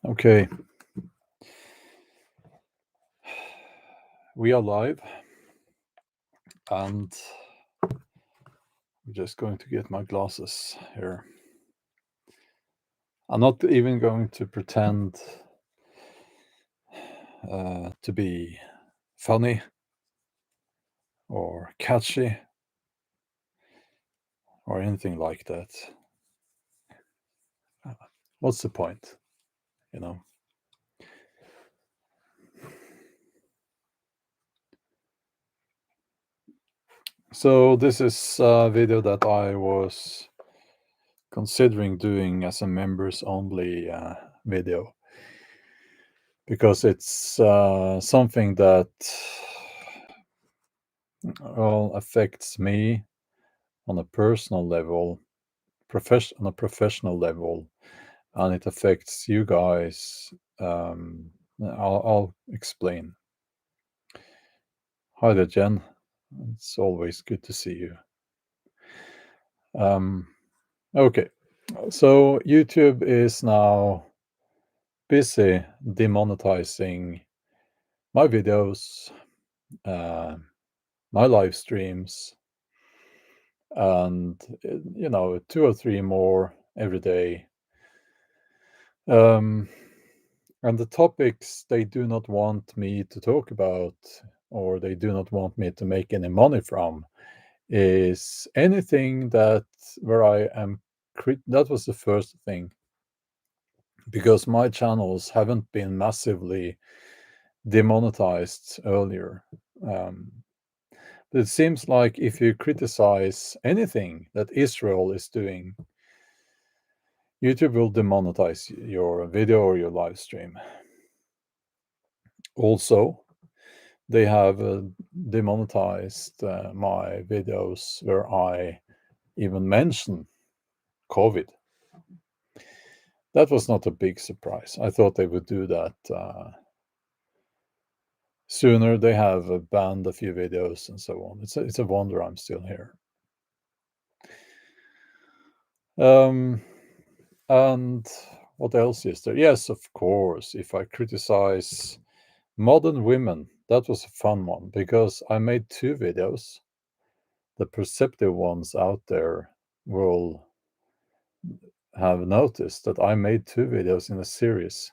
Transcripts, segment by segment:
Okay, we are live, and I'm just going to get my glasses here. I'm not even going to pretend to be funny or catchy or anything like that. What's the point, you know? So, this is a video that I was considering doing as a members only video because it's something that affects me on a personal level, on a professional level, and it affects you guys. I'll explain. Hi there, Jen. It's always good to see you. Okay, so YouTube is now busy demonetizing my videos, my live streams, and two or three more every day. And the topics they do not want me to talk about, or they do not want me to make any money from, is anything that where I am. That was the first thing, because my channels haven't been massively demonetized earlier. It seems like if you criticize anything that Israel is doing, YouTube will demonetize your video or your live stream. Also, they have demonetized my videos where I even mention COVID. That was not a big surprise. I thought they would do that sooner. They have banned a few videos and so on. It's a wonder I'm still here. And what else is there? Yes, of course, if I criticize modern women, that was a fun one because I made two videos. The perceptive ones out there will have noticed that I made two videos in a series.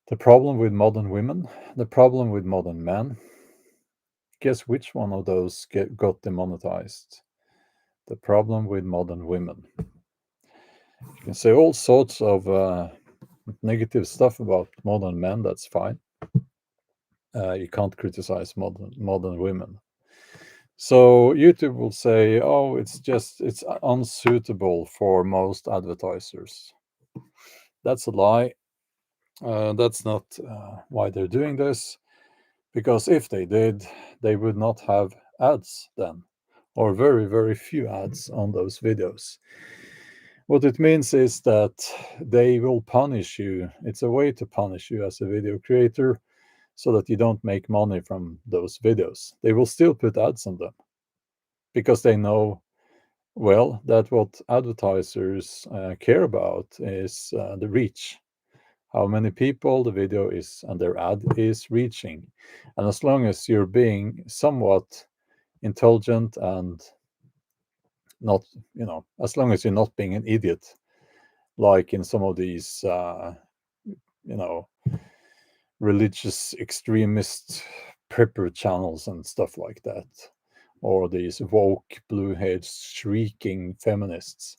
The problem with modern women, the problem with modern men. Guess which one of those got demonetized? The problem with modern women. You can say all sorts of negative stuff about modern men, that's fine. You can't criticize modern women. So YouTube will say, oh, it's unsuitable for most advertisers. That's a lie. That's not why they're doing this, because if they did, they would not have ads then, or very, very few ads on those videos. What it means is that they will punish you. It's a way to punish you as a video creator so that you don't make money from those videos. They will still put ads on them because they know well that what advertisers care about is the reach, how many people the video is and their ad is reaching. And as long as you're being somewhat intelligent and not, as long as you're not being an idiot, like in some of these, you know, religious extremist prepper channels and stuff like that, or these woke blue-haired shrieking feminists.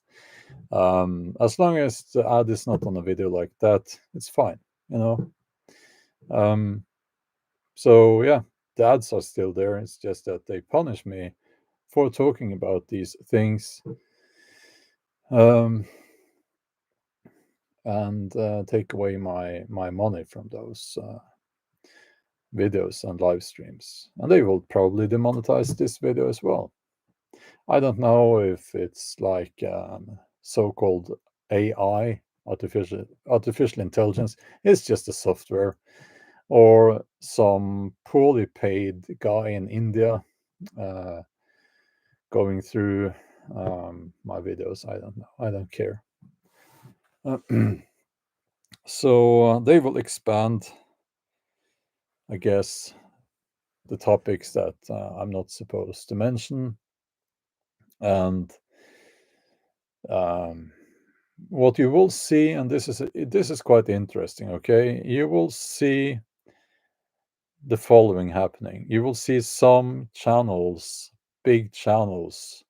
As long as the ad is not on a video like that, it's fine, you know. So yeah, the ads are still there. It's just that they punish me for talking about these things, and take away my money from those videos and live streams. And they will probably demonetize this video as well. I don't know if it's like so-called AI, artificial intelligence. It's just a software, or some poorly paid guy in India uh, going through my videos. I don't know. I don't care. So they will expand, I guess, the topics that I'm not supposed to mention. And um, what you will see, and this is quite interesting. Okay, you will see the following happening. You will see some channels, big channels,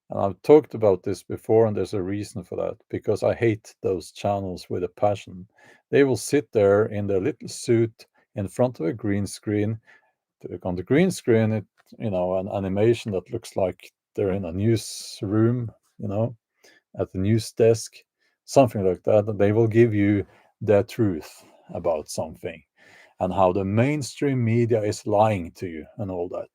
and I've talked about this before, and there's a reason for that, because I hate those channels with a passion. They will sit there in their little suit in front of a green screen. On the green screen, an animation that looks like they're in a newsroom, at the news desk, something like that. And they will give you the truth about something and how the mainstream media is lying to you and all that.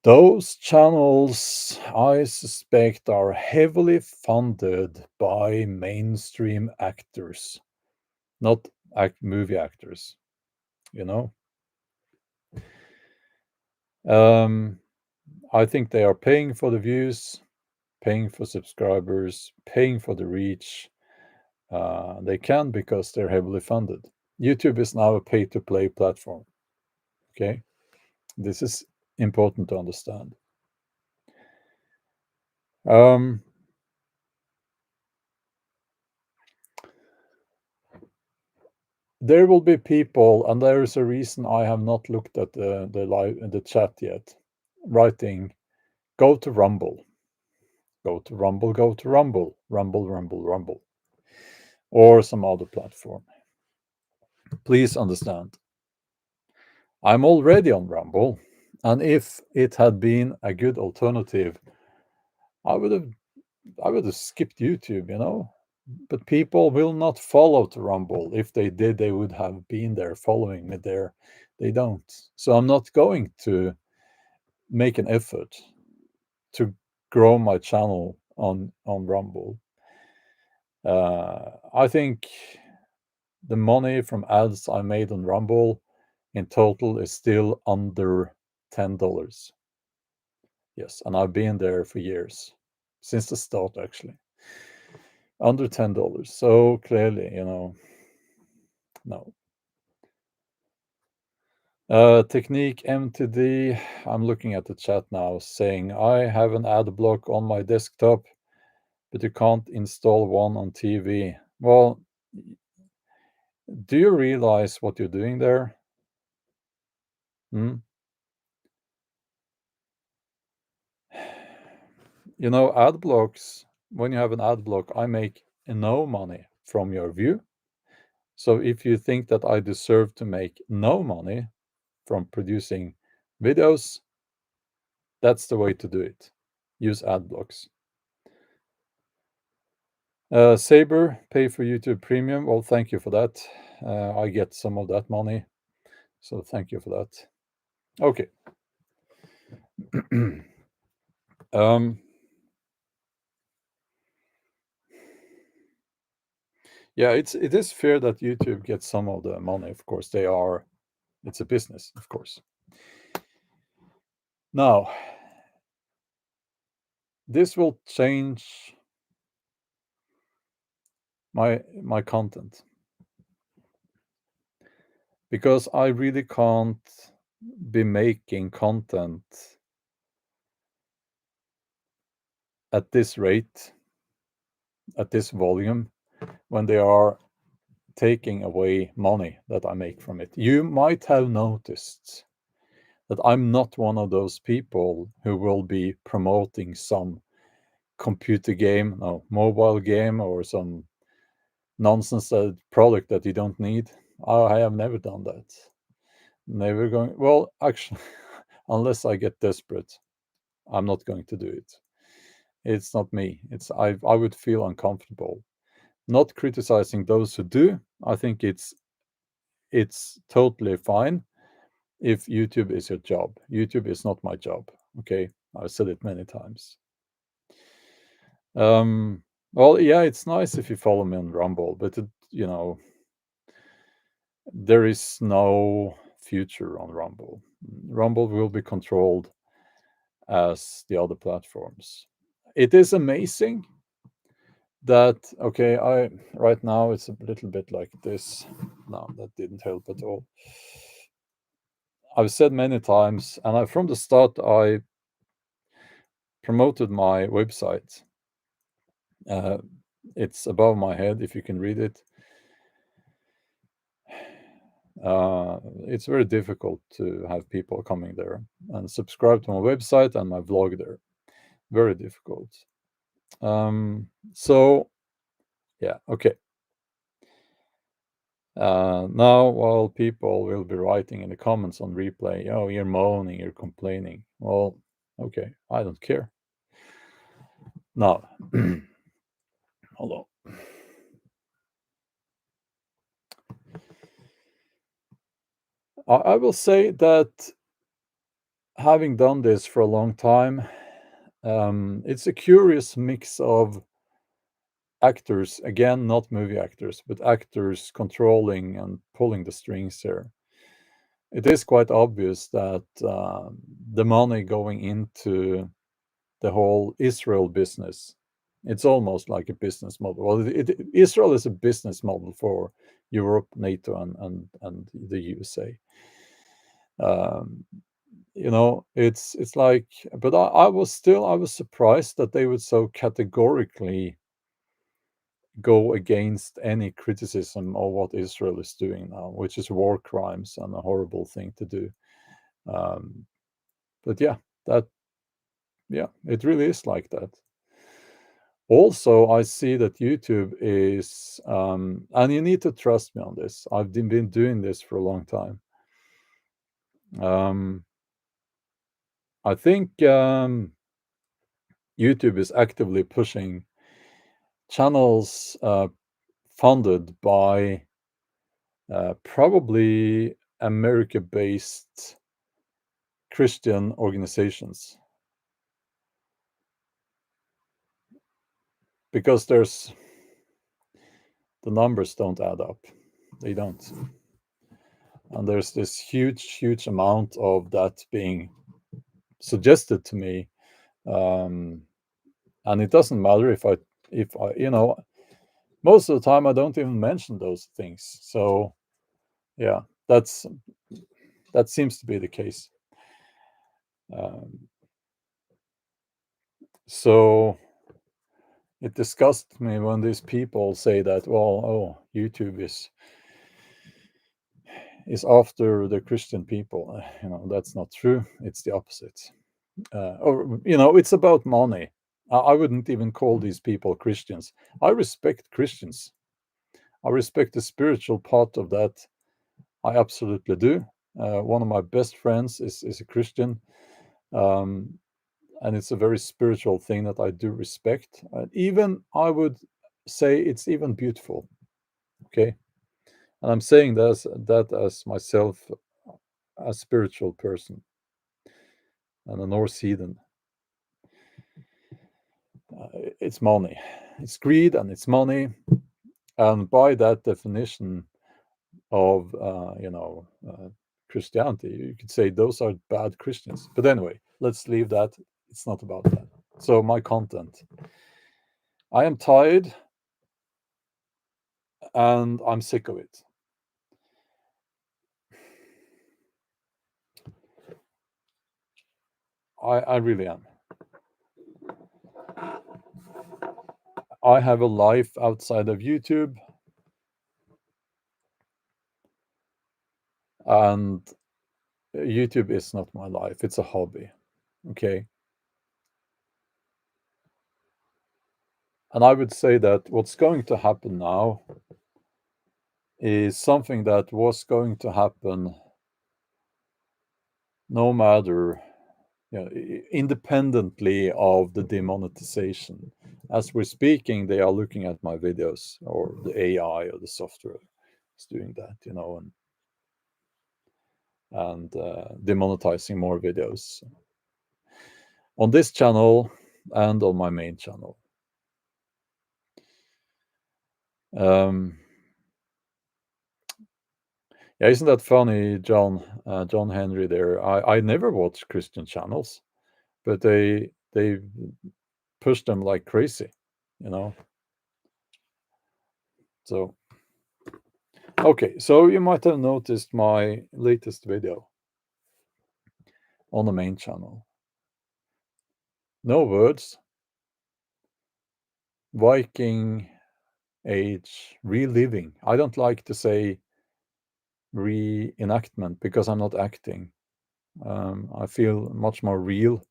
Those channels, I suspect, are heavily funded by mainstream actors, not movie actors, you know. Um, I think they are paying for the views, paying for subscribers, paying for the reach. They can because they're heavily funded. YouTube is now a pay to play platform. Okay. This is important to understand. Um, there will be people, and there is a reason I have not looked at the chat yet, writing, go to Rumble, go to Rumble, go to Rumble, Rumble, Rumble, Rumble, or some other platform. Please understand, I'm already on Rumble, and if it had been a good alternative, I would have I would have skipped YouTube. But people will not follow to Rumble. If they did, they would have been there following me there. They don't. So I'm not going to make an effort to grow my channel on Rumble. I think the money from ads I made on Rumble in total is still under $10. Yes, and I've been there for years, since the start actually. Under $10. So clearly, no. Technique MTD, I'm looking at the chat now saying, I have an ad block on my desktop, but you can't install one on TV. Well, do you realize what you're doing there? Hmm? Ad blocks, when you have an ad block, I make no money from your view. So if you think that I deserve to make no money from producing videos, that's the way to do it. Use ad blocks. Saber, pay for YouTube Premium. Well, thank you for that. I get some of that money, so thank you for that. Okay. um, yeah, it is fair that YouTube gets some of the money. Of course, it's a business, of course. Now, this will change my content, because I really can't be making content at this rate, at this volume, when they are taking away money that I make from it. You might have noticed that I'm not one of those people who will be promoting some computer game, no, mobile game, or some nonsense product that you don't need. I have never done that. Never going. Well, actually, unless I get desperate, I'm not going to do it. It's not me. I would feel uncomfortable. Not criticizing those who do. I think it's totally fine if YouTube is your job. YouTube is not my job. Okay, I've said it many times. Well, yeah, it's nice if you follow me on Rumble, but there is no future on Rumble. Rumble will be controlled as the other platforms. It is amazing that okay, I right now it's a little bit like this. No, that didn't help at all. I've said many times, and from the start I promoted my website. Uh, it's above my head if you can read it. It's very difficult to have people coming there and subscribe to my website and my vlog there. Very difficult. So yeah, okay. Now, while people will be writing in the comments on replay, oh, you're moaning, you're complaining. Well, okay, I don't care. Now, hold on. I will say that having done this for a long time, it's a curious mix of actors, again, not movie actors, but actors controlling and pulling the strings here. It is quite obvious that the money going into the whole Israel business, it's almost like a business model. Well, Israel is a business model for Europe, NATO, and the USA. Um, it's like, but I was surprised that they would so categorically go against any criticism of what Israel is doing now, which is war crimes and a horrible thing to do. Um, but yeah, that yeah, it really is like that. Also, I see that YouTube is, and you need to trust me on this. I've been doing this for a long time. Um, I think YouTube is actively pushing channels funded by probably America-based Christian organizations because the numbers don't add up. They don't. And there's this huge amount of that being suggested to me. Um, and it doesn't matter if I, most of the time I don't even mention those things. So yeah, that seems to be the case. Um, so it disgusts me when these people say that, well, oh, YouTube is after the Christian people. That's not true. It's the opposite. Or it's about money. I wouldn't even call these people Christians. I respect Christians. I respect the spiritual part of that. I absolutely do. One of my best friends is a Christian, um, and it's a very spiritual thing that I do respect. Even I would say it's even beautiful. Okay, and I'm saying that as myself, a spiritual person and a Norse heathen. It's money, it's greed, and it's money, and by that definition of Christianity, you could say those are bad Christians. But anyway, let's leave that. It's not about that. So my content. I am tired and I'm sick of it. I really am. I have a life outside of YouTube, and YouTube is not my life. It's a hobby. Okay. And I would say that what's going to happen now is something that was going to happen no matter, independently of the demonetization. As we're speaking, they are looking at my videos, or the AI or the software is doing that, and demonetizing more videos on this channel and on my main channel. Um, yeah, isn't that funny, John Henry? There, I never watch Christian channels, but they push them like crazy, you know. So, okay, so you might have noticed my latest video on the main channel. No words, Viking age, reliving. I don't like to say reenactment because I'm not acting. I feel much more real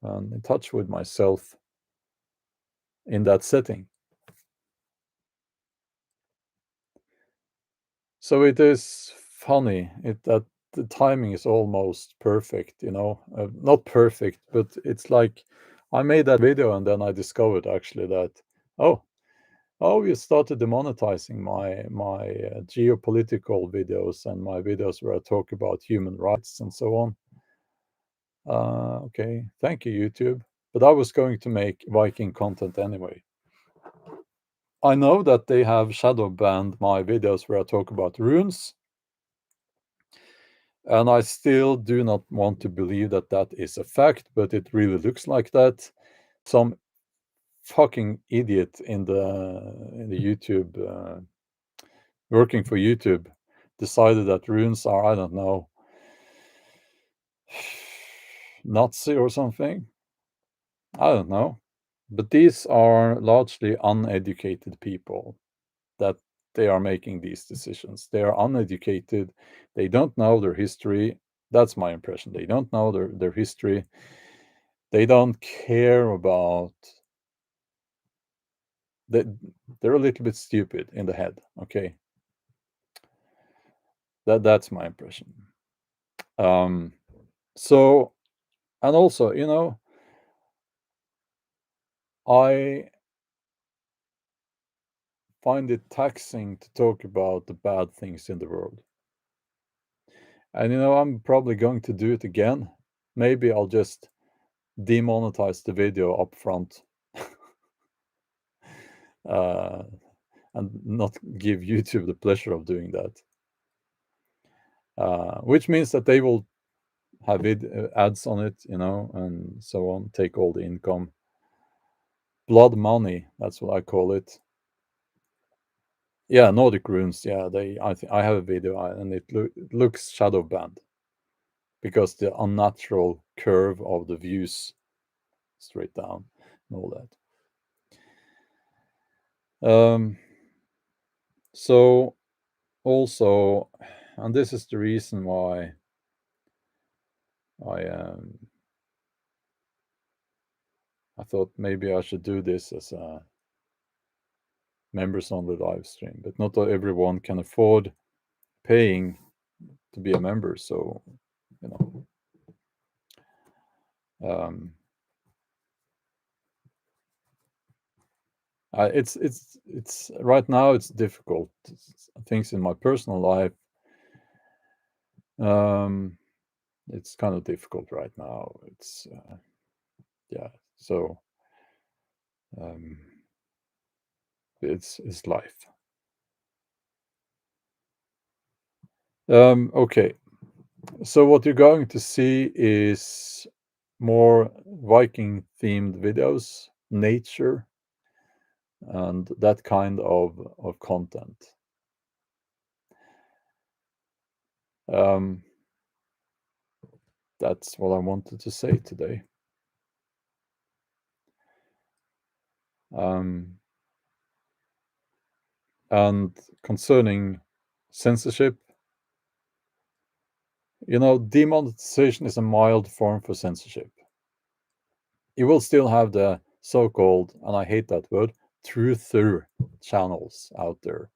and in touch with myself in that setting. So it is funny that the timing is almost perfect, not perfect, but it's like I made that video and then I discovered actually that, oh, you started demonetizing my geopolitical videos and my videos where I talk about human rights and so on. Okay, thank you, YouTube. But I was going to make Viking content anyway. I know that they have shadow banned my videos where I talk about runes, and I still do not want to believe that that is a fact, but it really looks like that. Some fucking idiot in the YouTube working for YouTube decided that runes are, I don't know, Nazi or something. I don't know. But these are largely uneducated people that they are making these decisions. They are uneducated. They don't know their history. That's my impression. They don't know their history. They don't care about that. They're a little bit stupid in the head. Okay. That's my impression. So, and also, I find it taxing to talk about the bad things in the world. And I'm probably going to do it again. Maybe I'll just demonetize the video up front uh, and not give YouTube the pleasure of doing that. Which means that they will have ads on it, and so on, take all the income. Blood money, that's what I call it. Yeah, Nordic runes. Yeah, I have a video and it looks shadow banned because the unnatural curve of the views straight down and all that. So also, and this is the reason why I thought maybe I should do this as a members only live stream, but not everyone can afford paying to be a member. So, you know, it's right now it's difficult. Things in my personal life, it's kind of difficult right now. It's yeah. So it's life. Okay. So what you're going to see is more Viking themed videos, nature, and that kind of content. That's what I wanted to say today. And concerning censorship, demonetization is a mild form for censorship. You will still have the so-called, and I hate that word, truther channels out there.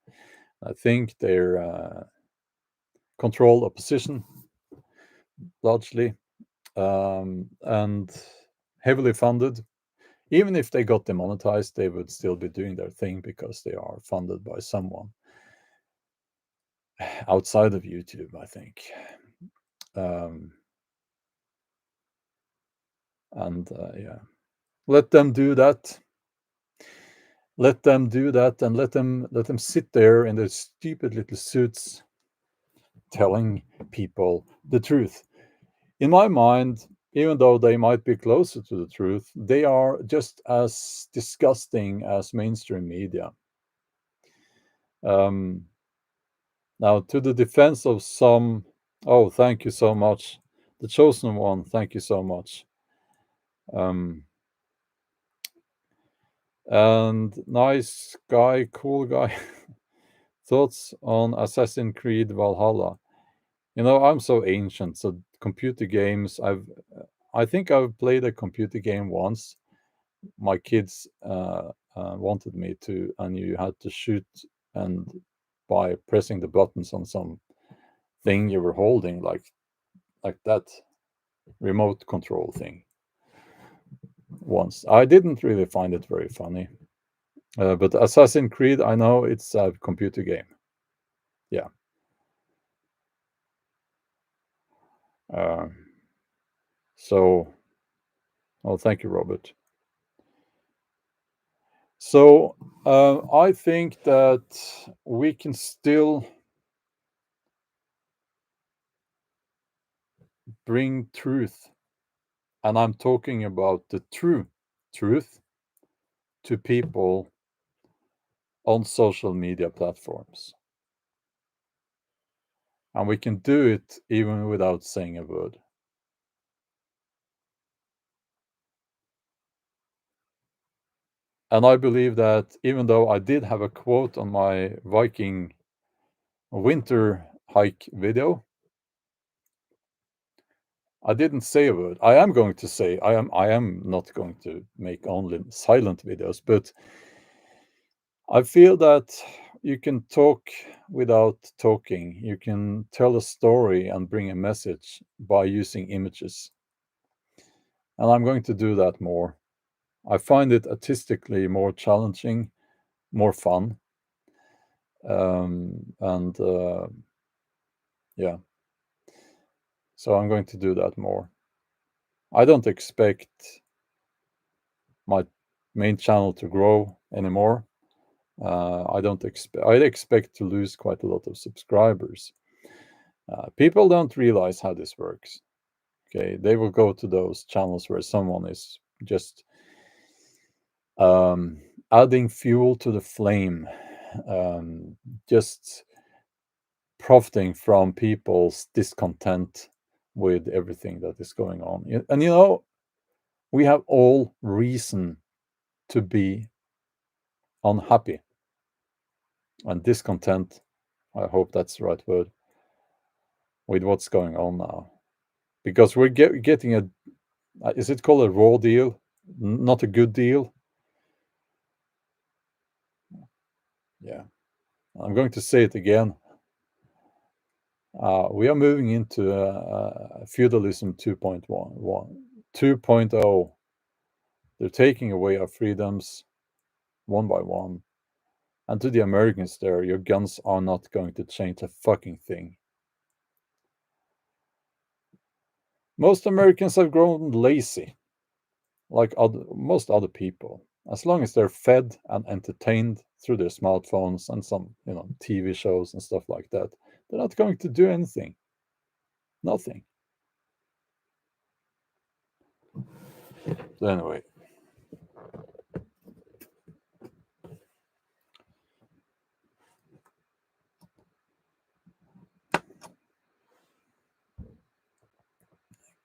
I think they're controlled opposition largely, and heavily funded. Even if they got demonetized, they would still be doing their thing because they are funded by someone outside of YouTube, I think. Yeah, let them do that. Let them do that, and let them sit there in their stupid little suits, telling people the truth. In my mind, even though they might be closer to the truth, they are just as disgusting as mainstream media. Um, Now, to the defense of some, oh, thank you so much. The chosen one, thank you so much. Um, and nice guy, cool guy. Thoughts on Assassin's Creed Valhalla? I'm so ancient, so computer games. I think I've played a computer game once. My kids wanted me to, and you had to shoot and by pressing the buttons on some thing you were holding, like that remote control thing. Once I didn't really find it very funny, but Assassin's Creed, I know it's a computer game. Yeah. Uh, so, oh, thank you, Robert. So I think that we can still bring truth, and I'm talking about the true truth, to people on social media platforms. And we can do it even without saying a word. And I believe that even though I did have a quote on my Viking winter hike video, I didn't say a word. I am going to say I am not going to make only silent videos, but I feel that you can talk without talking. You can tell a story and bring a message by using images. And I'm going to do that more. I find it artistically more challenging, more fun. And yeah, so I'm going to do that more. I don't expect my main channel to grow anymore. I expect to lose quite a lot of subscribers. People don't realize how this works. Okay, they will go to those channels where someone is just um, adding fuel to the flame, just profiting from people's discontent with everything that is going on. And we have all reason to be unhappy and discontent. I hope that's the right word, with what's going on now, because we're getting a is it called a raw deal, not a good deal. Yeah, I'm going to say it again. We are moving into feudalism 2.0. They're taking away our freedoms one by one. And to the Americans there, your guns are not going to change a fucking thing. Most Americans have grown lazy, like most other people. As long as they're fed and entertained through their smartphones and some, TV shows and stuff like that, they're not going to do anything. Nothing. So anyway,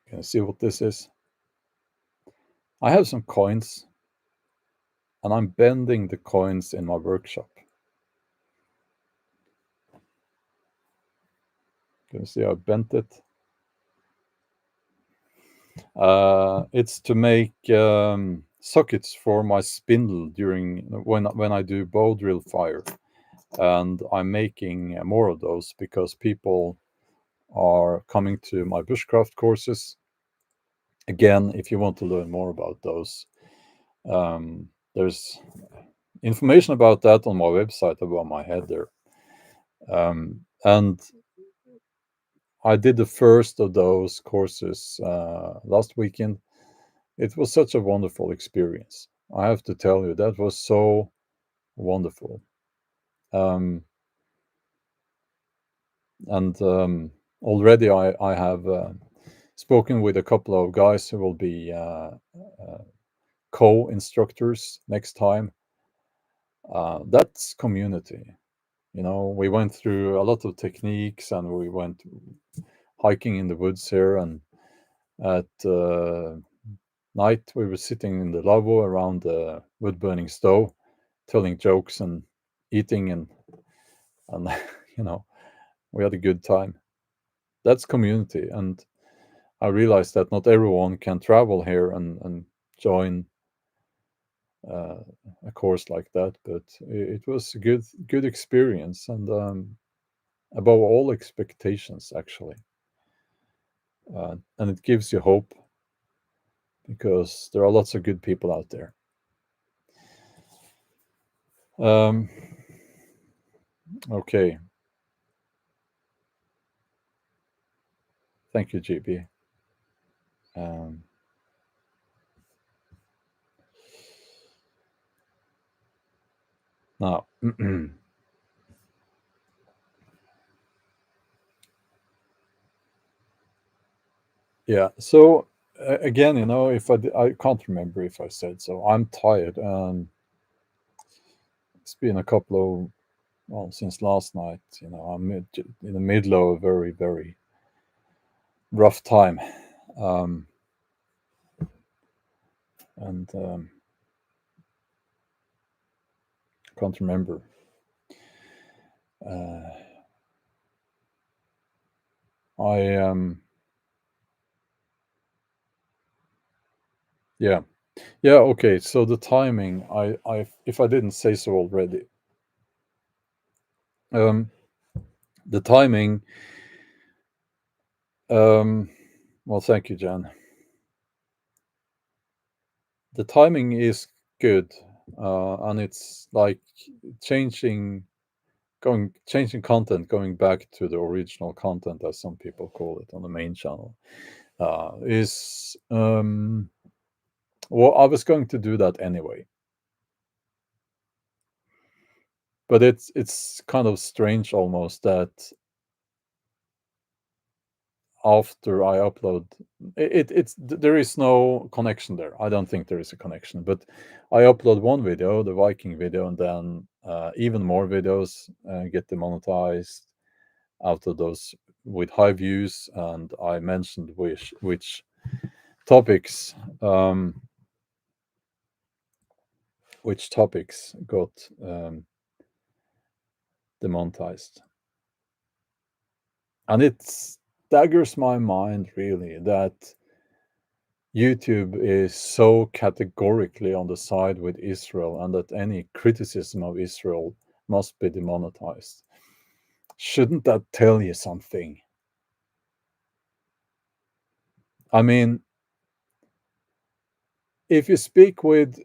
can you see what this is? I have some coins, and I'm bending the coins in my workshop. Can you see I bent it? It's to make sockets for my spindle during when I do bow drill fire, and I'm making more of those because people are coming to my bushcraft courses. Again, if you want to learn more about those, there's information about that on my website above my head there. And I did the first of those courses last weekend. It was such a wonderful experience. I have to tell you, that was so wonderful. Um, and already I have spoken with a couple of guys who will be co-instructors next time. That's community. We went through a lot of techniques, and we went hiking in the woods here. And at night, we were sitting in the lavabo around the wood burning stove, telling jokes and eating, and you know, we had a good time. That's community, and I realized that not everyone can travel here and join uh, a course like that, but it was a good experience, and above all expectations, actually. And it gives you hope because there are lots of good people out there. Um, okay, thank you, GB. Um, now, yeah. So again, if I can't remember if I said so. I'm tired, and it's been a couple of well since last night. I'm in the middle of a very very rough time, um, and can't remember. Uh, I yeah. Yeah, okay. So the timing, I if I didn't say so already, um, the timing. Um, well, thank you, Jan. The timing is good, and it's like changing content, going back to the original content, as some people call it, on the main channel. Is Well, I was going to do that anyway, but it's kind of strange almost that after I upload there is no connection there. I don't think there is a connection, but I upload one video, the Viking video, and then even more videos get demonetized out of those with high views. And I mentioned which topics um, got demonetized, and it staggers my mind really that YouTube is so categorically on the side with Israel, and that any criticism of Israel must be demonetized. Shouldn't that tell you something? I mean, if you speak with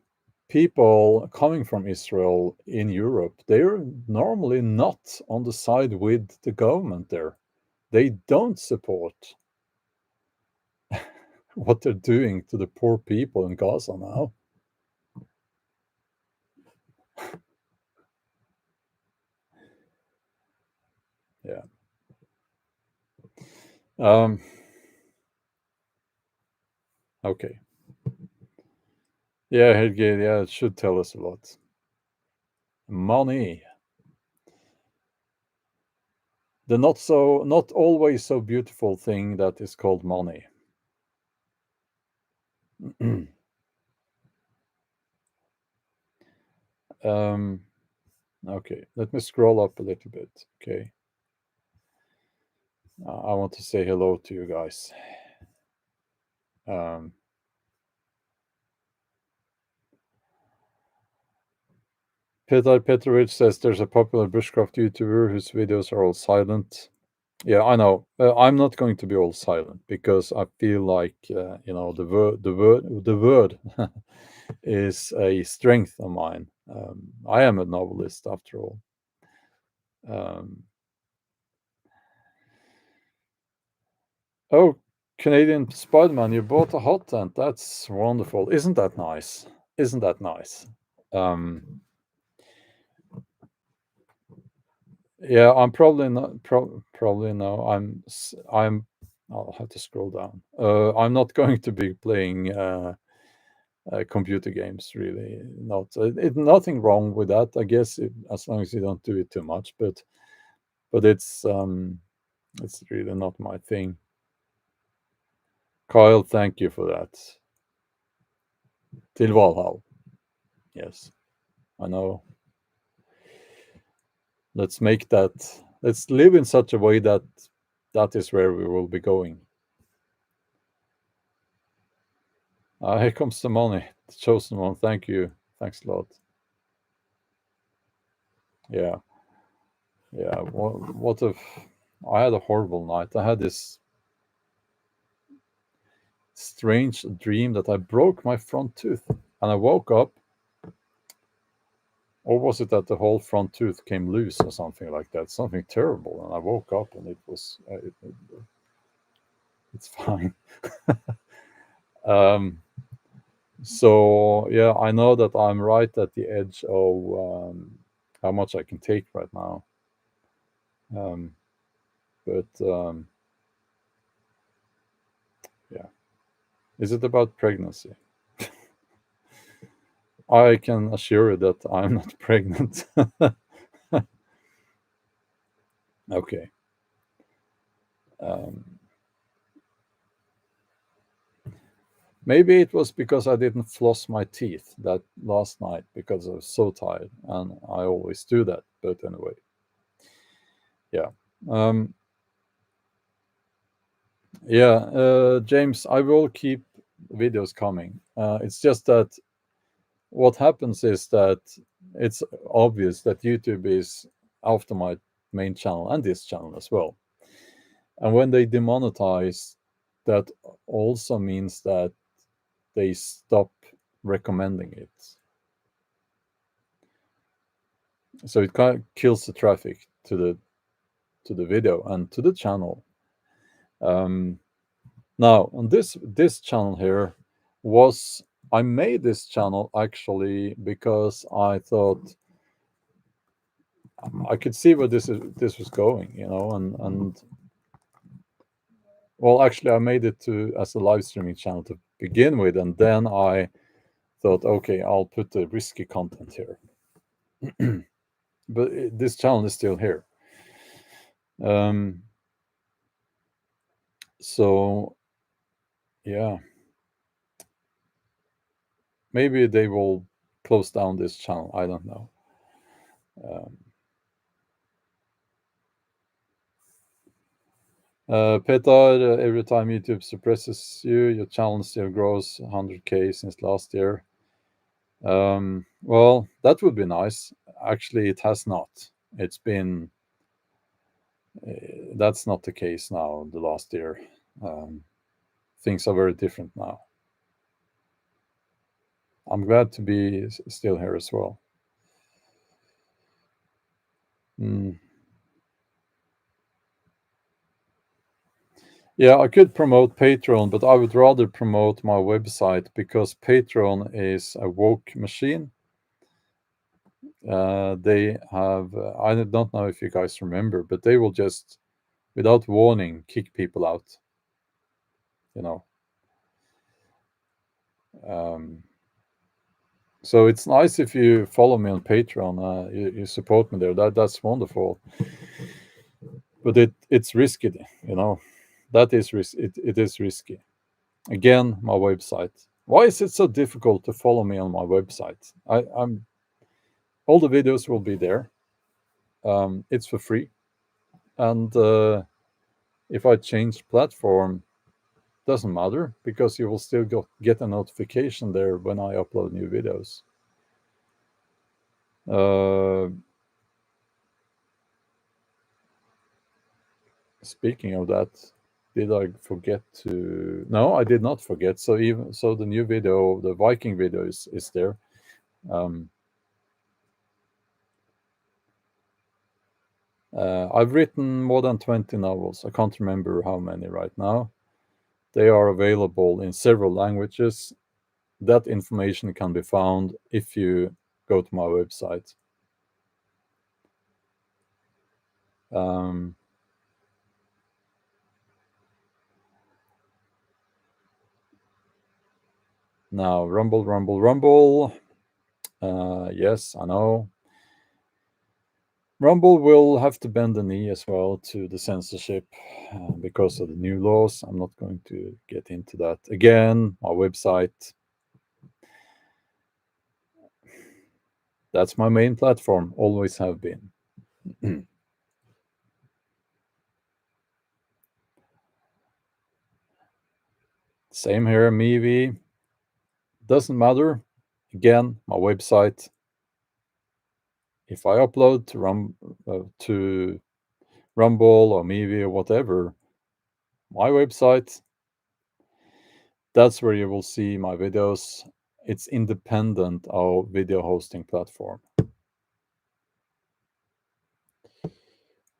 people coming from Israel in Europe, they're normally not on the side with the government there. They don't support what they're doing to the poor people in Gaza now. Yeah. Um, okay. Yeah, Helge, yeah, it should tell us a lot. Money. The not always so beautiful thing that is called money. um, okay, let me scroll up a little bit. Okay, I want to say hello to you guys. Um, Petar Petrovich says there's a popular bushcraft YouTuber whose videos are all silent. Yeah, I know. I'm not going to be all silent because I feel like the word is a strength of mine. I am a novelist after all. Um, oh, Canadian Spider-Man, you bought a hot tent. That's wonderful. Isn't that nice? Isn't that nice? Um, yeah, I'm probably not. Probably no. I'm. I'll have to scroll down. I'm not going to be playing computer games. Really, not nothing wrong with that, I guess, as long as you don't do it too much. But it's really not my thing. Kyle, thank you for that. Till Valhall. Yes, I know. Let's make that. Let's live in such a way that that is where we will be going. Here comes the money. The chosen one. Thank you. Thanks a lot. Yeah, yeah. What if I had a horrible night? I had this strange dream that I broke my front tooth, and I woke up, or was it that the whole front tooth came loose or something like that? Something terrible, and I woke up and it was it's fine. um, so yeah, I know that I'm right at the edge of how much I can take right now. Um, but yeah, is it about pregnancy? I can assure you that I'm not pregnant. Okay. Um, Maybe it was because I didn't floss my teeth that last night because I was so tired, and I always do that. But anyway, yeah, um, yeah, James, I will keep videos coming. It's just that what happens is that it's obvious that YouTube is after my main channel and this channel as well. And when they demonetize, that also means that they stop recommending it. So it kind of kills the traffic to the video and to the channel. Um, Now on this channel here was I made this channel actually because I thought I could see where this was going, and well, actually, I made it to as a live streaming channel to begin with, and then I thought, okay, I'll put the risky content here. But this channel is still here. Um, so yeah, maybe they will close down this channel. I don't know. Um, Petar, every time YouTube suppresses you, your channel still grows 100K since last year. Well, that would be nice. Actually, it has not. It's been that's not the case now. The last year, um, things are very different now. I'm glad to be still here as well. Mm. Yeah, I could promote Patreon, but I would rather promote my website because Patreon is a woke machine. They have, I don't know if you guys remember, but they will just, without warning, kick people out. You know, um, so it's nice if you follow me on Patreon. You support me there. That's wonderful. But it's risky. That is it is risky. Again, my website. Why is it so difficult to follow me on my website? I'm all the videos will be there. It's for free, and if I change platform, doesn't matter because you will still get a notification there when I upload new videos. Uh, Speaking of that, did I forget to? No, I did not forget. So even so, the new video, the Viking video, is there. Um, I've written more than 20 novels. I can't remember how many right now. They are available in several languages. That information can be found if you go to my website. Um, Now, Rumble, Rumble, Rumble. Yes, I know. Rumble will have to bend the knee as well to the censorship because of the new laws. I'm not going to get into that again. My website, that's my main platform, always have been. Same here, Mivi. Doesn't matter. Again, my website. If I upload to Rumble or Mivi or whatever, my website, that's where you will see my videos. It's independent of video hosting platform.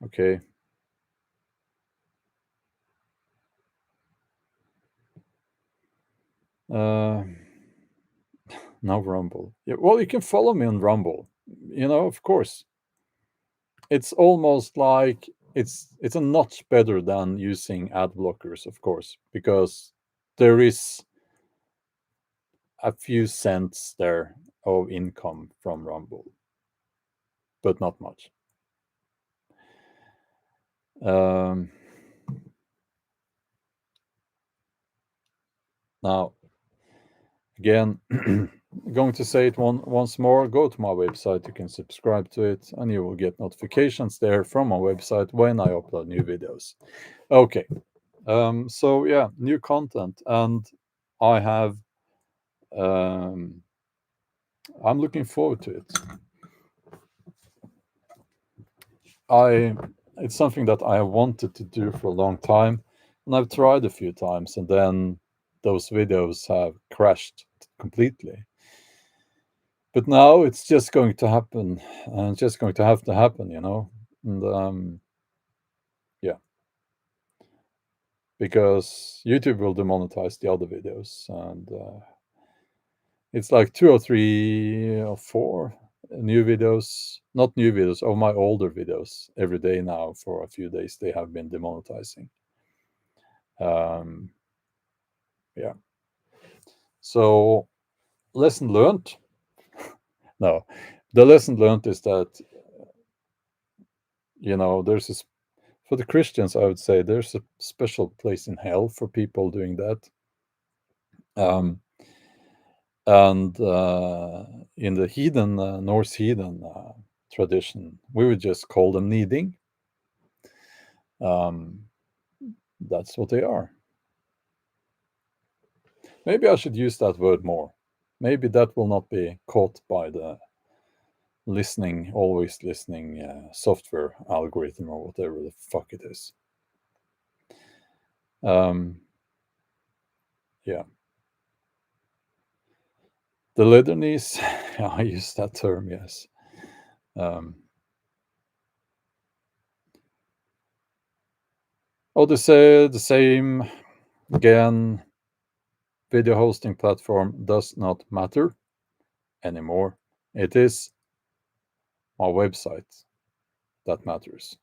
Okay. Uh, now Rumble. Yeah, well, you can follow me on Rumble. Of course. It's almost like it's a notch better than using ad blockers, of course, because there is a few cents there of income from Rumble, but not much. Um, Now, again, going to say it once more. Go to my website. You can subscribe to it, and you will get notifications there from my website when I upload new videos. Okay. So yeah, new content, and I have. I'm looking forward to it. I it's something that I have wanted to do for a long time, and I've tried a few times, and then those videos have crashed completely. But now it's just going to happen, and it's just going to have to happen. And yeah, because YouTube will demonetize the other videos, and it's like 2 or 3 or 4 new videos, not new videos, of my older videos every day now for a few days. They have been demonetizing. Um, yeah. So, lesson learned. No, the lesson learned is that there's for the Christians, I would say there's a special place in hell for people doing that. Um, and in the heathen Norse heathen tradition, we would just call them needing. Um, that's what they are. Maybe I should use that word more. Maybe that will not be caught by the always listening software algorithm or whatever the fuck it is. Yeah. The leather knees, I use that term, yes. They say the same again. Video hosting platform does not matter anymore. It is my website that matters.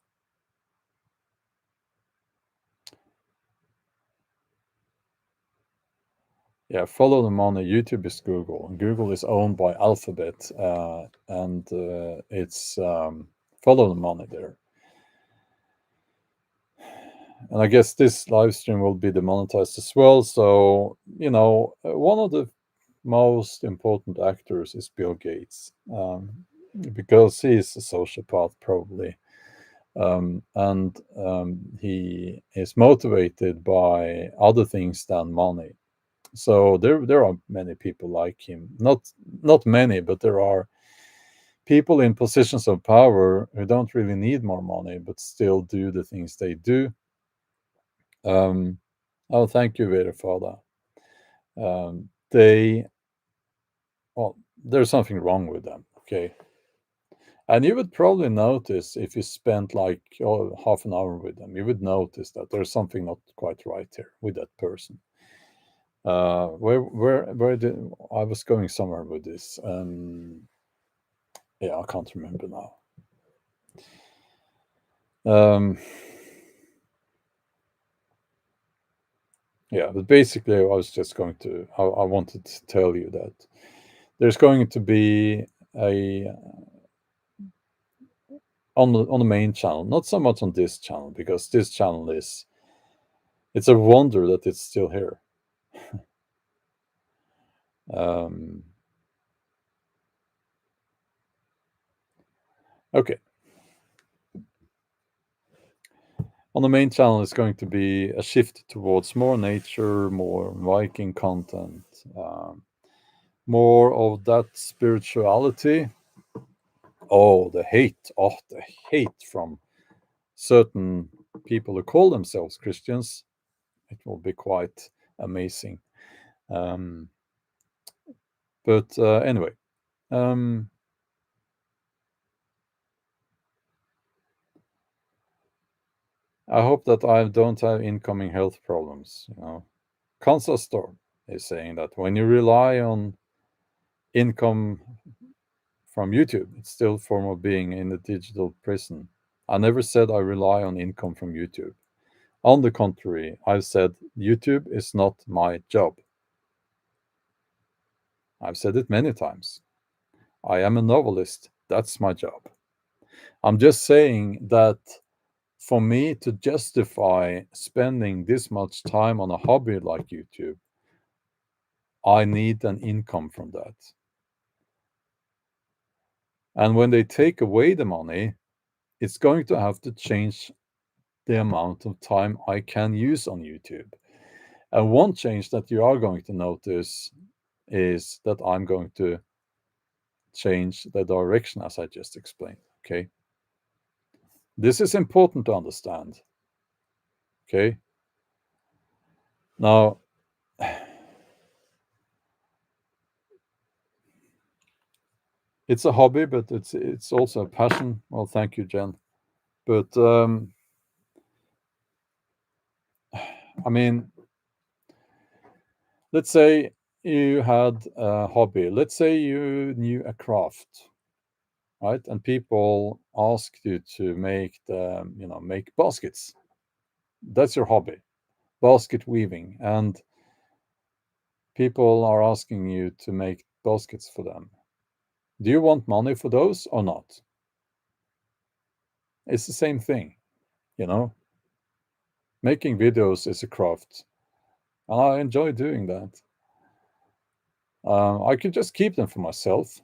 Yeah, follow the money. YouTube is Google. Google is owned by Alphabet, and it's follow the money there. And I guess this live stream will be demonetized as well. So one of the most important actors is Bill Gates, because he is a sociopath probably, and he is motivated by other things than money. So there are many people like him. Not many, but there are people in positions of power who don't really need more money, but still do the things they do. Oh, thank you, Vera, for that. There's something wrong with them. Okay. And you would probably notice if you spent like half an hour with them, you would notice that there's something not quite right here with that person. Where did I was going somewhere with this? Yeah, I can't remember now. Um, Yeah, but basically, I was just going to. I wanted to tell you that there's going to be a on the main channel, not so much on this channel because this channel is it's a wonder that it's still here. Um, okay, on the main channel is going to be a shift towards more nature, more Viking content, more of that spirituality. The hate from certain people who call themselves Christians. It will be quite amazing. Um, but anyway, um, I hope that I don't have incoming health problems. Kansas Storm is saying that when you rely on income from YouTube, it's still a form of being in a digital prison. I never said I rely on income from YouTube. On the contrary, I've said YouTube is not my job. I've said it many times. I am a novelist. That's my job. I'm just saying that for me to justify spending this much time on a hobby like YouTube, I need an income from that. And when they take away the money, it's going to have to change the amount of time I can use on YouTube. And one change that you are going to notice is that I'm going to change the direction as I just explained. Okay. This is important to understand. Okay. Now, it's a hobby, but it's also a passion. Well, thank you, Jen. But I mean, let's say you had a hobby. Let's say you knew a craft, right? And people asked you to make baskets. That's your hobby, basket weaving, and people are asking you to make baskets for them. Do you want money for those or not? It's the same thing, you know. Making videos is a craft, and I enjoy doing that. I could just keep them for myself.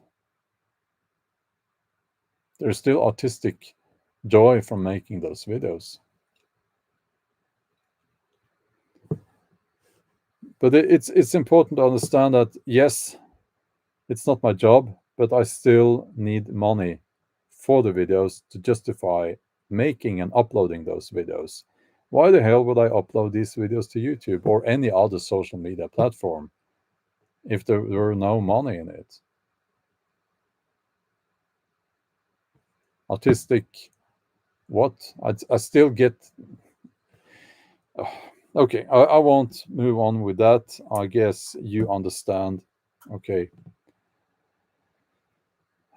There's still artistic joy from making those videos. But it's important to understand that yes, it's not my job, but I still need money for the videos to justify making and uploading those videos. Why the hell would I upload these videos to YouTube or any other social media platform if there were no money in it? Artistic, what? I still get. Okay, I won't move on with that. I guess you understand. Okay.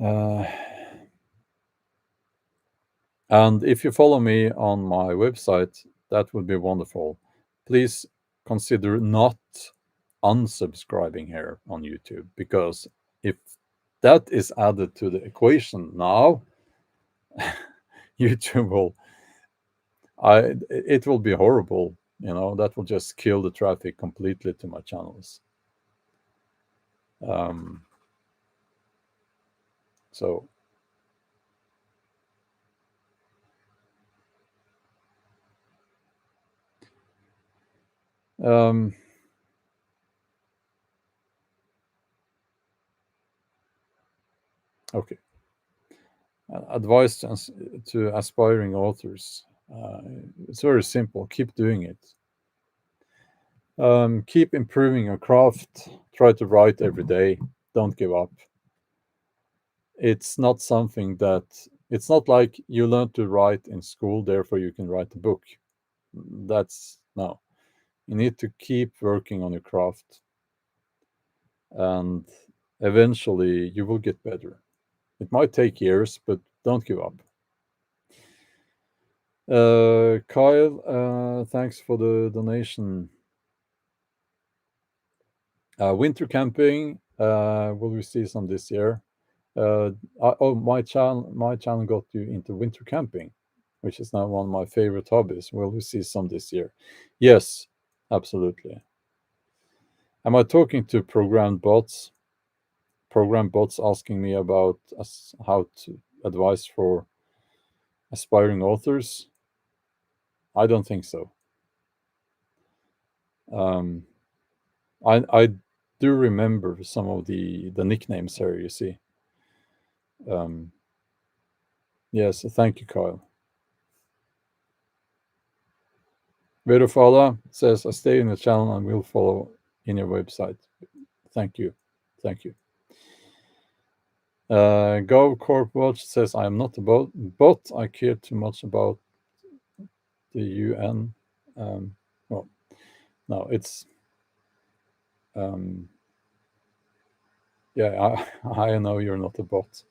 Uh, and if you follow me on my website, that would be wonderful. Please consider not unsubscribing here on YouTube because if that is added to the equation now, YouTube will it will be horrible. That will just kill the traffic completely to my channels. Um, so um, okay. Advice to aspiring authors. It's very simple. Keep doing it. Keep improving your craft. Try to write every day. Don't give up. It's not something that it's not like you learn to write in school, therefore you can write a book. That's no. You need to keep working on your craft, and eventually you will get better. It might take years, but don't give up. Kyle, thanks for the donation. Winter camping. Will we see some this year? My channel got you into winter camping, which is now one of my favorite hobbies. Will we see some this year? Yes, absolutely. Am I talking to programmed bots? Program bots asking me about how to advise for aspiring authors? I don't think so. Um, I do remember some of the nicknames here. You see. Um, yes, thank you, Kyle. Verofala says, I stay in the channel and will follow in your website. Thank you. Thank you. GovCorp Watch says, I am not a bot. I care too much about the UN. Well, no, it's, um, yeah, I know you're not a bot.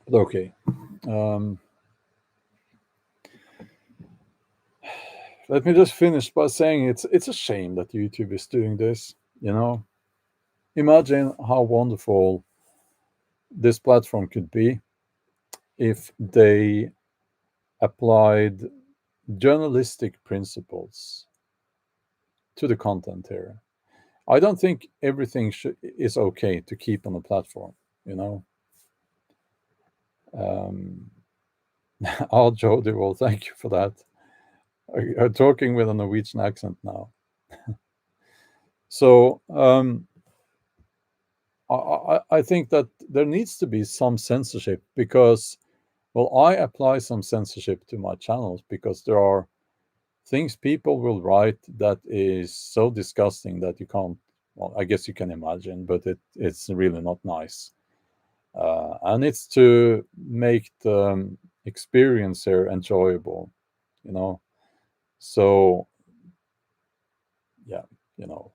But okay. Um, Let me just finish by saying it's a shame that YouTube is doing this. You know, imagine how wonderful this platform could be if they applied journalistic principles to the content here. I don't think everything is okay to keep on the platform. You know, um, oh, Jody, well, thank you for that. I'm talking with a Norwegian accent now. So I think that there needs to be some censorship because, well, I apply some censorship to my channels because there are things people will write that is so disgusting that you can't. Well, I guess you can imagine, but it's really not nice. And it's to make the experience here enjoyable, you know. So yeah, you know,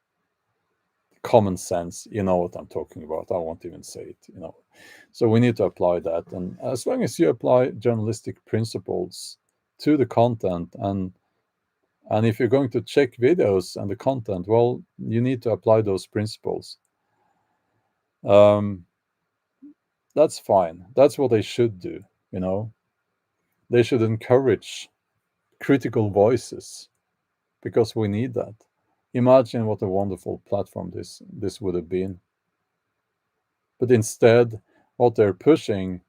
common sense, you know what I'm talking about. I won't even say it, you know. So we need to apply that, and as long as you apply journalistic principles to the content, and if you're going to check videos and the content, well, you need to apply those principles. Um, that's fine. That's what they should do, you know. They should encourage critical voices because we need that. Imagine what a wonderful platform this would have been. But instead, what they're pushing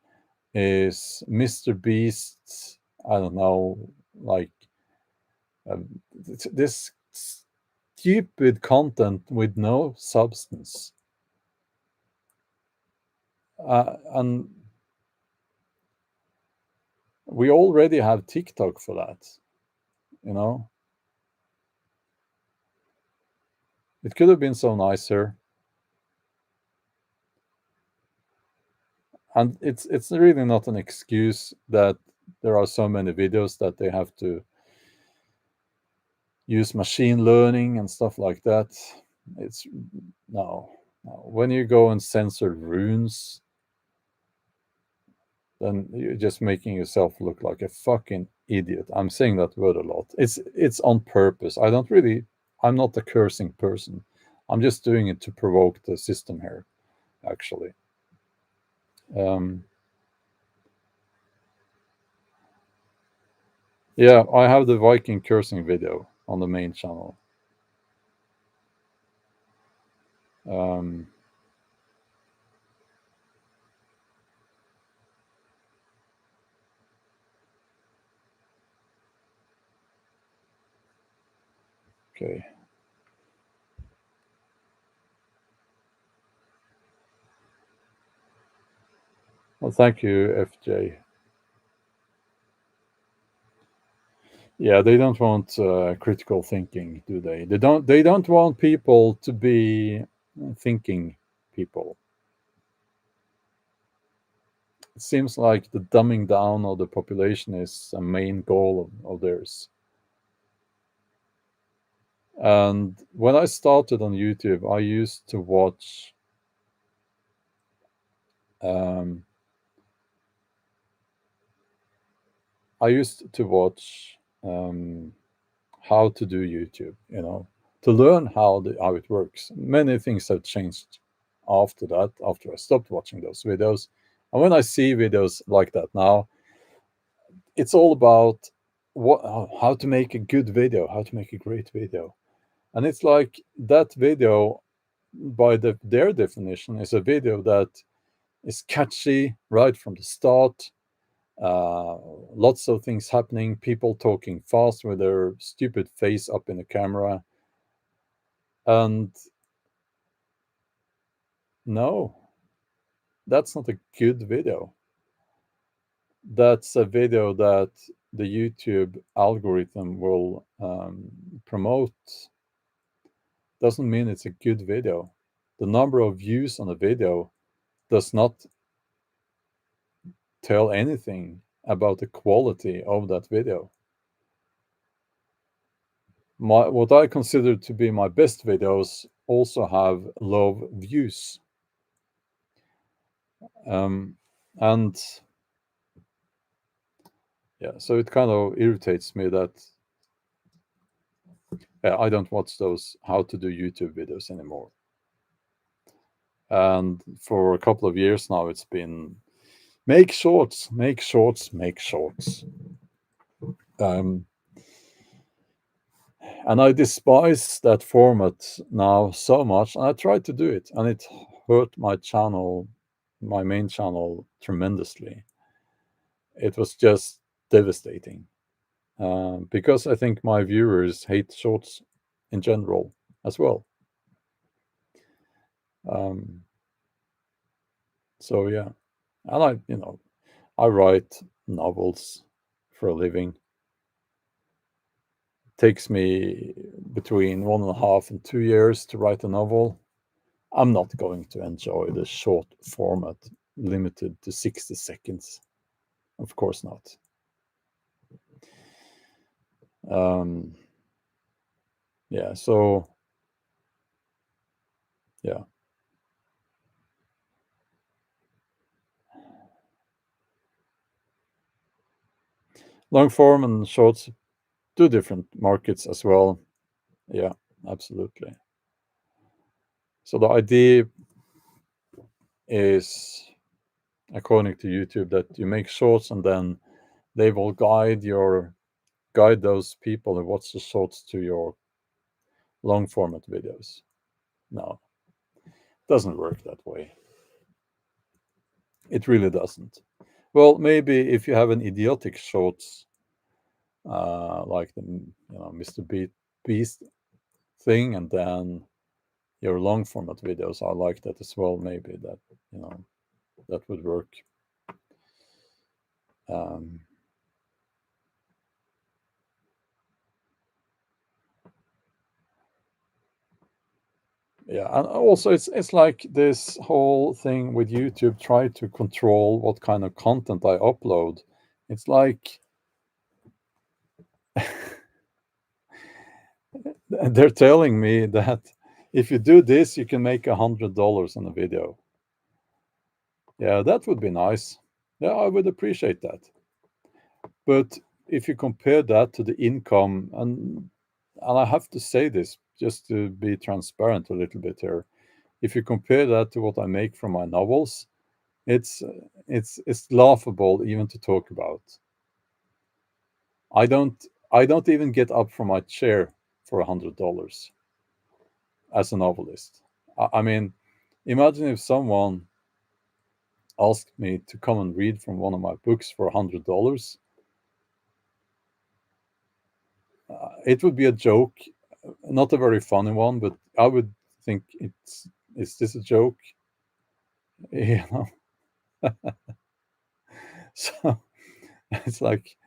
is Mr. Beast's, I don't know, like this stupid content with no substance. And we already have TikTok for that, you know? It could have been so nicer. And it's really not an excuse that there are so many videos that they have to use machine learning and stuff like that. It's no, no. When you go and censor runes, then you're just making yourself look like a fucking idiot. I'm saying that word a lot. It's on purpose. I'm not a cursing person. I'm just doing it to provoke the system here, actually. Um, yeah, I have the Viking cursing video on the main channel. Um, okay. Well, thank you, FJ. Yeah, they don't want critical thinking, do they? They don't want people to be thinking people. It seems like the dumbing down of the population is a main goal of theirs. And when I started on YouTube, I used to watch um, I used to watch how to do YouTube, to learn how it works. Many things have changed after that, after I stopped watching those videos. And when I see videos like that now, it's all about how to make a good video, how to make a great video. And it's like that video, by their definition, is a video that is catchy right from the start. Lots of things happening, people talking fast with their stupid face up in the camera. And no, that's not a good video. That's a video that the YouTube algorithm will promote. Doesn't mean it's a good video. The number of views on a video does not tell anything about the quality of that video. What I consider to be my best videos also have low views. And yeah, so it kind of irritates me that I don't watch those how to do YouTube videos anymore. And for a couple of years now, it's been make shorts, make shorts, make shorts. And I despise that format now so much. And I tried to do it, and it hurt my channel, my main channel, tremendously. It was just devastating. Because I think my viewers hate shorts in general as well. So yeah, and I write novels for a living. It takes me between 1.5 and 2 years to write a novel. I'm not going to enjoy the short format limited to 60 seconds. Of course not. Yeah, so yeah. Long form and shorts, two different markets as well. Yeah, absolutely. So the idea is, according to YouTube, that you make shorts and then they will guide those people who watch the shorts to your long format videos. No, it doesn't work that way. It really doesn't. Well, maybe if you have an idiotic shorts, like the Mr. Beast thing, and then your long format videos are like that as well. Maybe that would work. Yeah, and also it's like this whole thing with YouTube try to control what kind of content I upload. It's like they're telling me that if you do this, you can make $100 on a video. Yeah, that would be nice. Yeah, I would appreciate that. But if you compare that to the income, and I have to say this just to be transparent a little bit here, if you compare that to what I make from my novels, it's it's laughable even to talk about. I don't even get up from my chair for $100 as a novelist. I mean, imagine if someone asked me to come and read from one of my books for $100. It would be a joke, not a very funny one, but I would think is this a joke? You know. So it's like,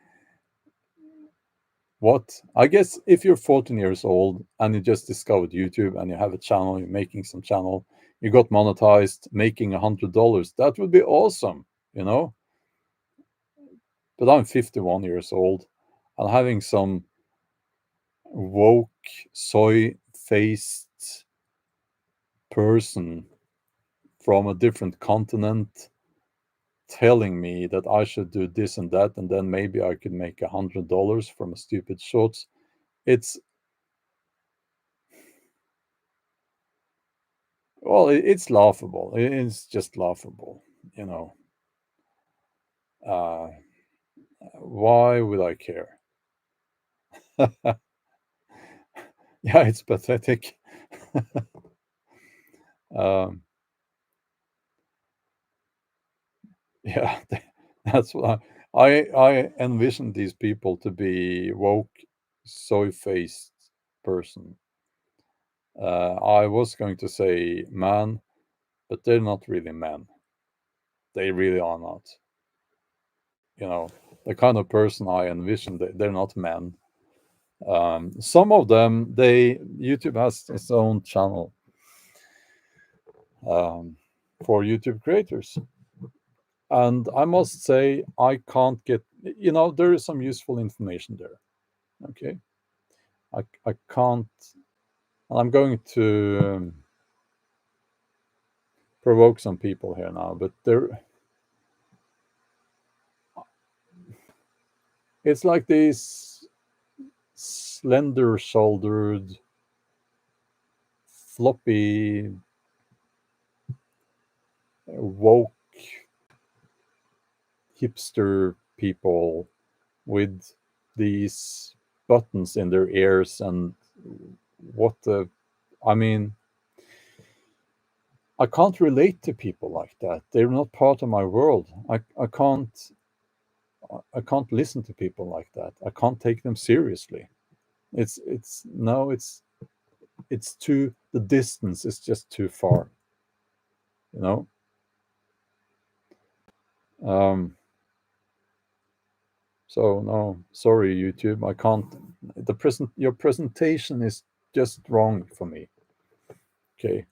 what? I guess if you're 14 years old and you just discovered YouTube and you have a channel, you're making some channel, you got monetized, making $100, that would be awesome, you know? But I'm 51 years old and having some woke, soy-faced person from a different continent telling me that I should do this and that, and then maybe I could make $100 from a stupid shorts. It's it's laughable. It's just laughable, you know. Uh, why would I care? Yeah, it's pathetic. um, yeah, that's what I envision these people to be woke, soy-faced person. I was going to say man, but they're not really men. They really are not. You know, the kind of person I envision, they're not men. Some of them, YouTube has its own channel um, for YouTube creators, and I must say I can't get. There is some useful information there. Okay, I can't. I'm going to provoke some people here now, but it's like these slender-shouldered, floppy, woke hipster people with these buttons in their ears and what the I mean, I can't relate to people like that. They're not part of my world. I can't listen to people like that. I can't take them seriously. It's no, it's too the distance is just too far, you know. Um so no, sorry YouTube, I can't. Your presentation is just wrong for me. Okay.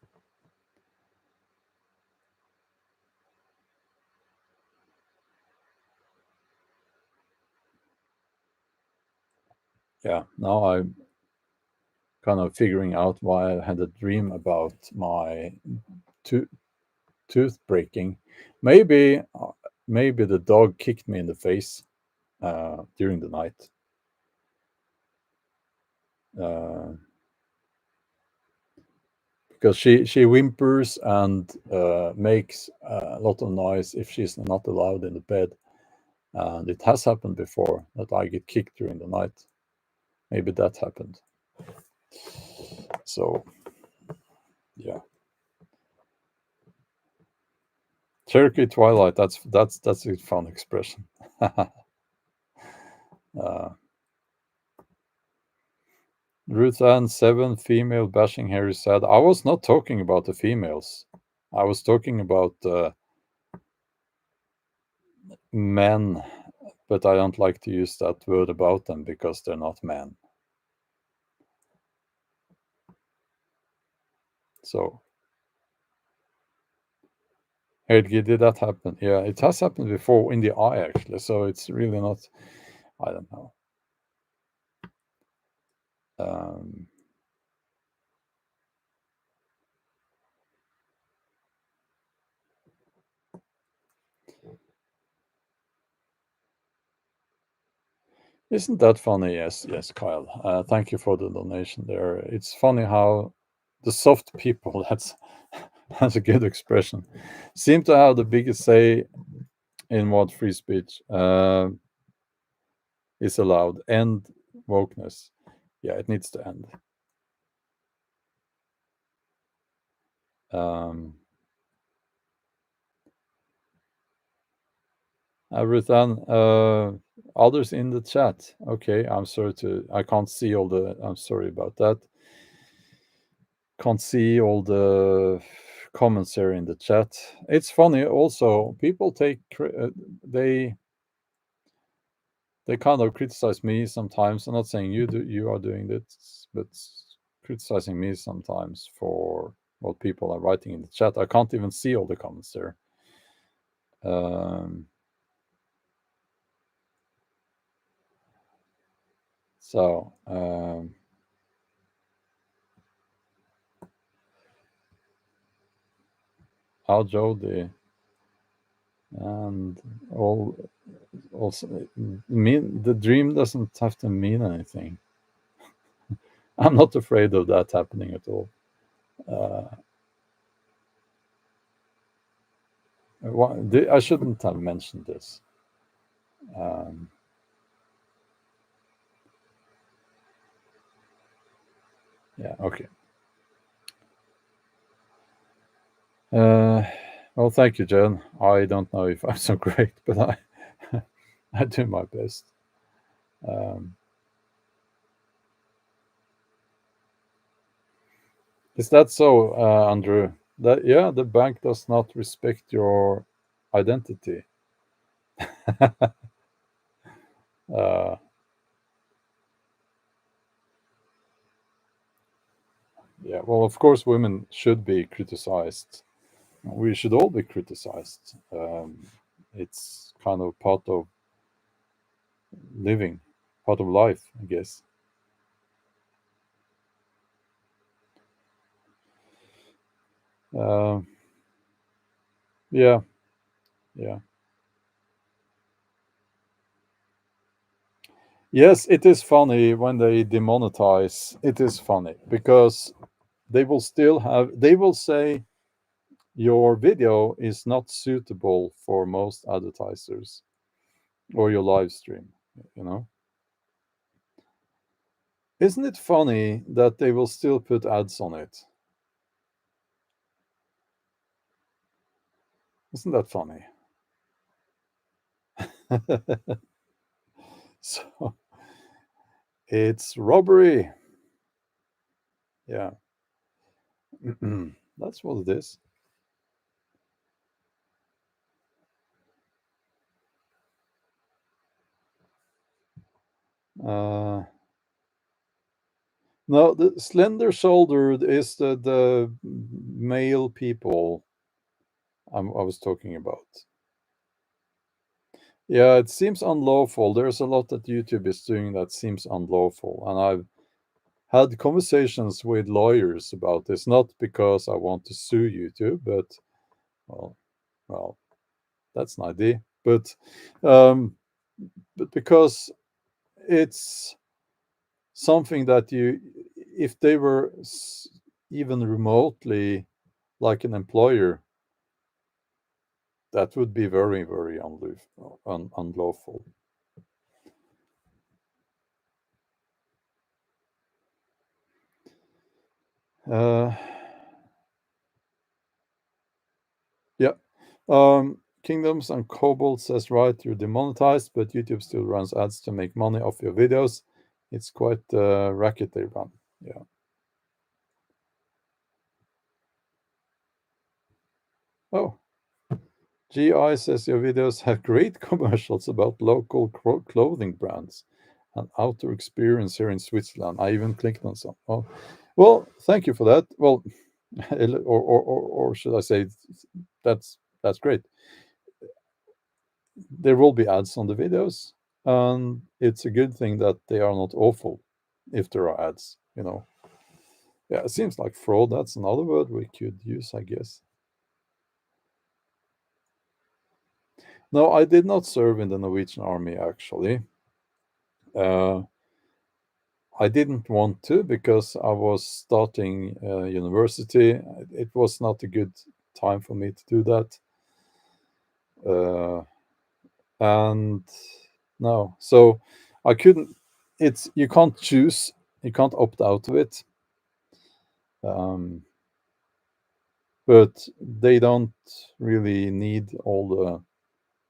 Yeah, now I'm kind of figuring out why I had a dream about my to- tooth breaking. Maybe, maybe the dog kicked me in the face during the night. Uh, because she whimpers and makes a lot of noise if she's not allowed in the bed. And it has happened before that I get kicked during the night. Maybe that happened. So yeah, Cherokee Twilight. That's a fun expression. uh, Ruth Ann 7 female bashing Harry said, I was not talking about the females. I was talking about men, but I don't like to use that word about them because they're not men. So, Helgi, did that happen? Yeah, it has happened before in the eye, actually. So it's really not, I don't know. Um, isn't that funny? Yes, yes, Kyle. Thank you for the donation there. It's funny how the soft people, that's a good expression, seem to have the biggest say in what free speech is allowed. End wokeness. Yeah, it needs to end. Um, Everything. Others in the chat. Okay, I can't see all the. I'm sorry about that. Can't see all the comments here in the chat. It's funny also. People they kind of criticize me sometimes. I'm not saying you are doing this, but criticizing me sometimes for what people are writing in the chat. I can't even see all the comments there. Um, so how Jody? and all also mean the dream doesn't have to mean anything. I'm not afraid of that happening at all. Uh, I shouldn't have mentioned this. Um, yeah, okay. Uh, well, thank you, Jen. I don't know if I'm so great, but I do my best. Um, is that so, Andrew? That yeah, the bank does not respect your identity. uh, yeah, well, of course, women should be criticized. We should all be criticized. It's kind of part of living, part of life, I guess. Um, yeah, yeah. Yes, it is funny when they demonetize. It is funny because they will say your video is not suitable for most advertisers or your live stream, you know. Isn't it funny that they will still put ads on it? Isn't that funny? So it's robbery. Yeah. That's what it is. Uh, no, the slender shouldered is the male people I was talking about. Yeah, it seems unlawful. There's a lot that YouTube is doing that seems unlawful. And I've had conversations with lawyers about this, not because I want to sue YouTube, but, well, well, that's an idea. Um, but because it's something that if they were even remotely like an employer, that would be very, very unlawful. Uh, yeah. Kingdoms and Cobalt says, right, you're demonetized, but YouTube still runs ads to make money off your videos. It's quite a racket they run. Yeah. Oh, GI says your videos have great commercials about local clothing brands and outdoor experience here in Switzerland. I even clicked on some. Well, thank you for that. Well, or should I say, that's great. There will be ads on the videos, and it's a good thing that they are not awful if there are ads, you know. Yeah, it seems like fraud. That's another word we could use, I guess. No, I did not serve in the Norwegian army actually. Uh, I didn't want to because I was starting university. It was not a good time for me to do that. Uh, and no, so I couldn't. It's you can't choose. You can't opt out of it. Um, but they don't really need all the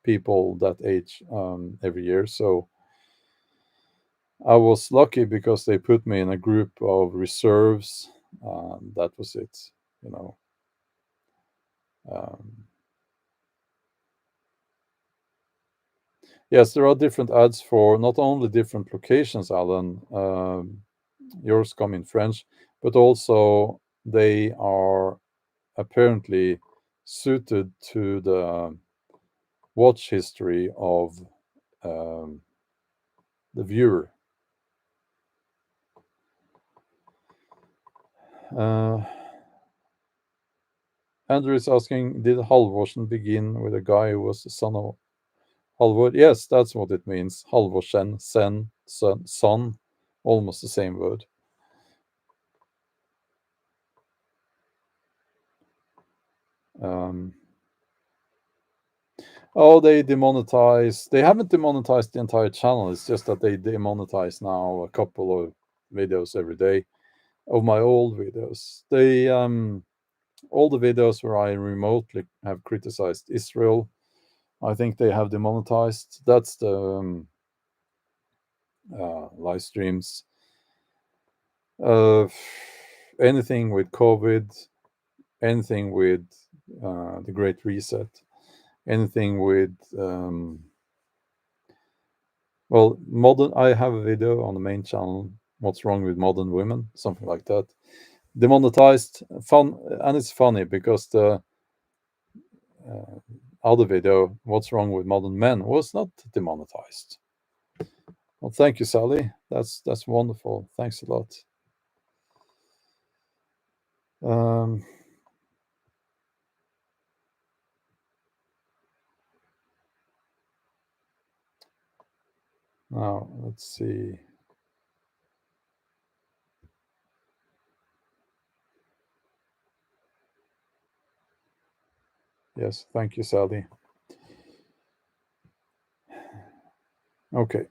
people that age every year. So I was lucky because they put me in a group of reserves. That was it, you know. Um, yes, there are different ads for not only different locations, Alan. Yours come in French, but also they are apparently suited to the watch history of um, the viewer. Uh, Andrew is asking, did Halvorsen begin with a guy who was the son of Halvor? Yes, that's what it means. Halvorsen, son, almost the same word. Oh, they demonetize. They haven't demonetized the entire channel. It's just that they demonetize now a couple of videos every day of my old videos. They all the videos where I remotely have criticized Israel, I think they have demonetized. That's the live streams. Uh, Anything with COVID, anything with the Great Reset, anything with well, modern. I have a video on the main channel. What's wrong with modern women? Something like that. Demonetized. Fun, and it's funny because the uh, other video, "What's wrong with modern men," was not demonetized. Well, thank you, Sally. That's wonderful. Thanks a lot. Um, Now let's see. Yes, thank you, Sally. Okay.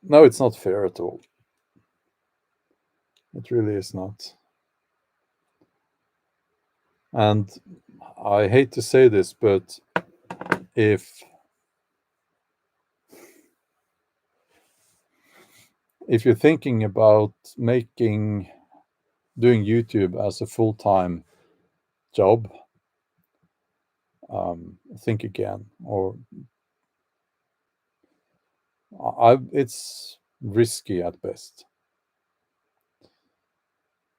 No, it's not fair at all. It really is not. And I hate to say this, but if you're thinking about doing YouTube as a full-time job, think again. Or it's risky at best.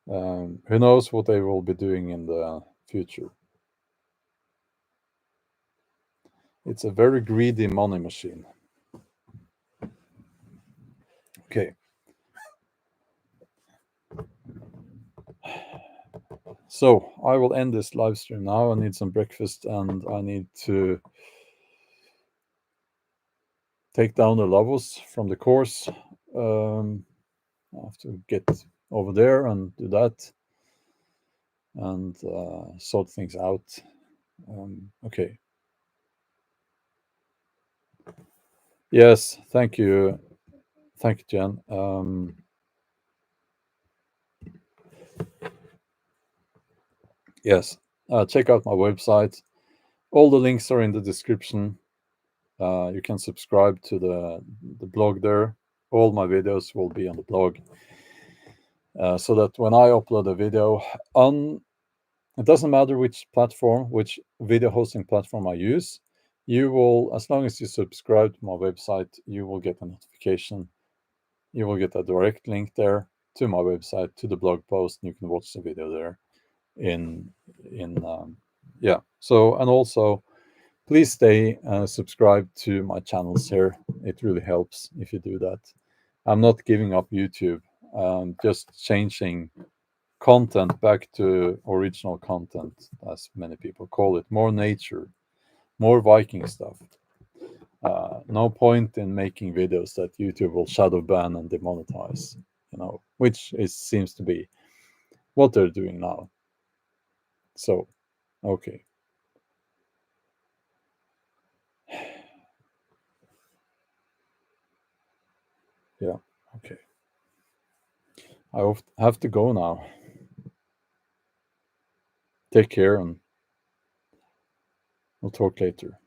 Who knows what they will be doing in the future? It's a very greedy money machine. Okay. So I will end this live stream now. I need some breakfast and I need to take down the levels from the course. I have to get over there and do that and sort things out. Okay. Yes, thank you. Thank you, Jen. Yes, check out my website. All the links are in the description. You can subscribe to the blog there. All my videos will be on the blog, so that when I upload a video on, it doesn't matter which platform, which video hosting platform I use, you will, as long as you subscribe to my website, you will get a notification. You will get a direct link there to my website, to the blog post, and you can watch the video there. Yeah. So, and also, please stay subscribed to my channels here. It really helps if you do that. I'm not giving up YouTube. Just changing content back to original content, as many people call it, more nature, more Viking stuff. No point in making videos that YouTube will shadow ban and demonetize, which seems to be what they're doing now. So, okay. Yeah, okay. I have to go now. Take care and we'll talk later.